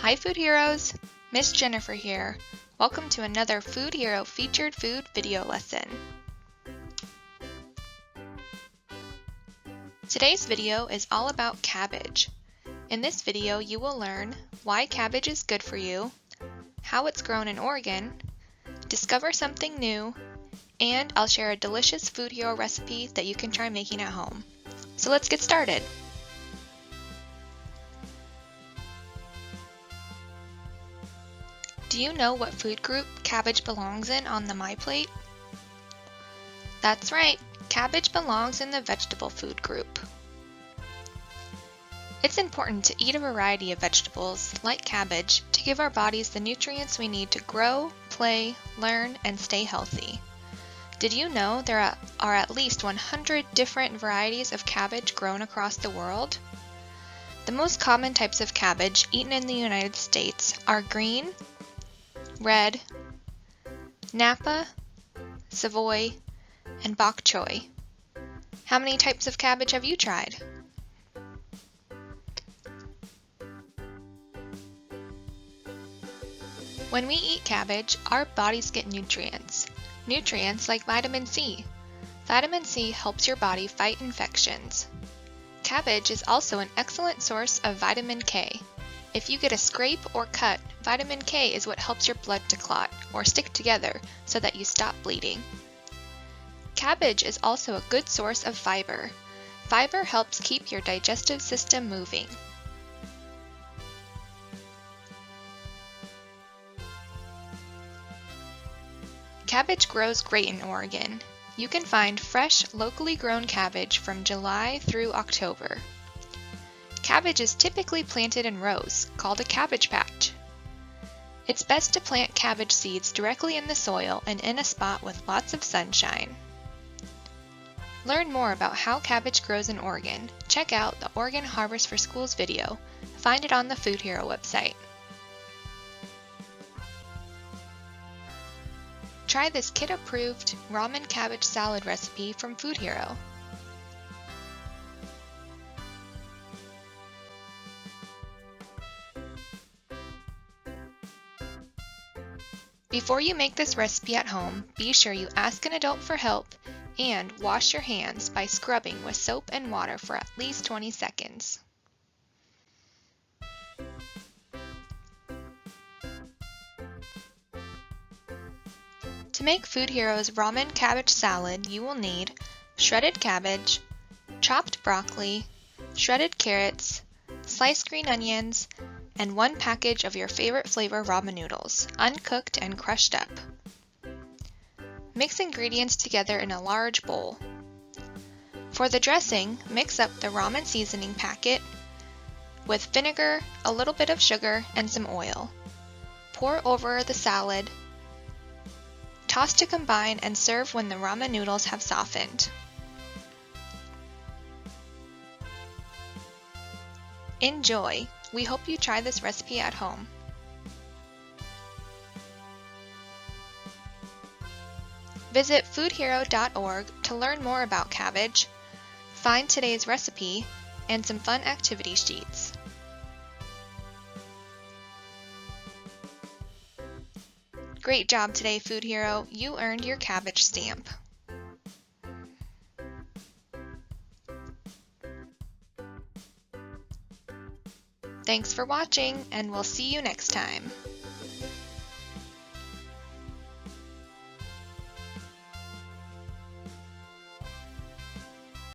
Hi Food Heroes! Miss Jennifer here. Welcome to another Food Hero featured food video lesson. Today's video is all about cabbage. In this video you will learn why cabbage is good for you, how it's grown in Oregon, discover something new, and I'll share a delicious Food Hero recipe that you can try making at home. So let's get started! Do you know what food group cabbage belongs in on the My Plate? That's right, cabbage belongs in the vegetable food group. It's important to eat a variety of vegetables, like cabbage, to give our bodies the nutrients we need to grow, play, learn, and stay healthy. Did you know there are at least 100 different varieties of cabbage grown across the world? The most common types of cabbage eaten in the United States are green, red, Napa, Savoy, and bok choy. How many types of cabbage have you tried? When we eat cabbage, our bodies get nutrients. Nutrients like vitamin C. Vitamin C helps your body fight infections. Cabbage is also an excellent source of vitamin K. If you get a scrape or cut, vitamin K is what helps your blood to clot or stick together so that you stop bleeding. Cabbage is also a good source of fiber. Fiber helps keep your digestive system moving. Cabbage grows great in Oregon. You can find fresh, locally grown cabbage from July through October. Cabbage is typically planted in rows, called a cabbage patch. It's best to plant cabbage seeds directly in the soil and in a spot with lots of sunshine. Learn more about how cabbage grows in Oregon. Check out the Oregon Harvest for Schools video. Find it on the Food Hero website. Try this kid-approved Ramen Cabbage Salad recipe from Food Hero. Before you make this recipe at home, be sure you ask an adult for help and wash your hands by scrubbing with soap and water for at least 20 seconds. To make Food Hero's Ramen Cabbage Salad, you will need shredded cabbage, chopped broccoli, shredded carrots, sliced green onions, and 1 package of your favorite flavor ramen noodles, uncooked and crushed up. Mix ingredients together in a large bowl. For the dressing, mix up the ramen seasoning packet with vinegar, a little bit of sugar, and some oil. Pour over the salad. Toss to combine and serve when the ramen noodles have softened. Enjoy! We hope you try this recipe at home. Visit foodhero.org to learn more about cabbage, find today's recipe, and some fun activity sheets. Great job today, Food Hero! You earned your cabbage stamp. Thanks for watching, and we'll see you next time.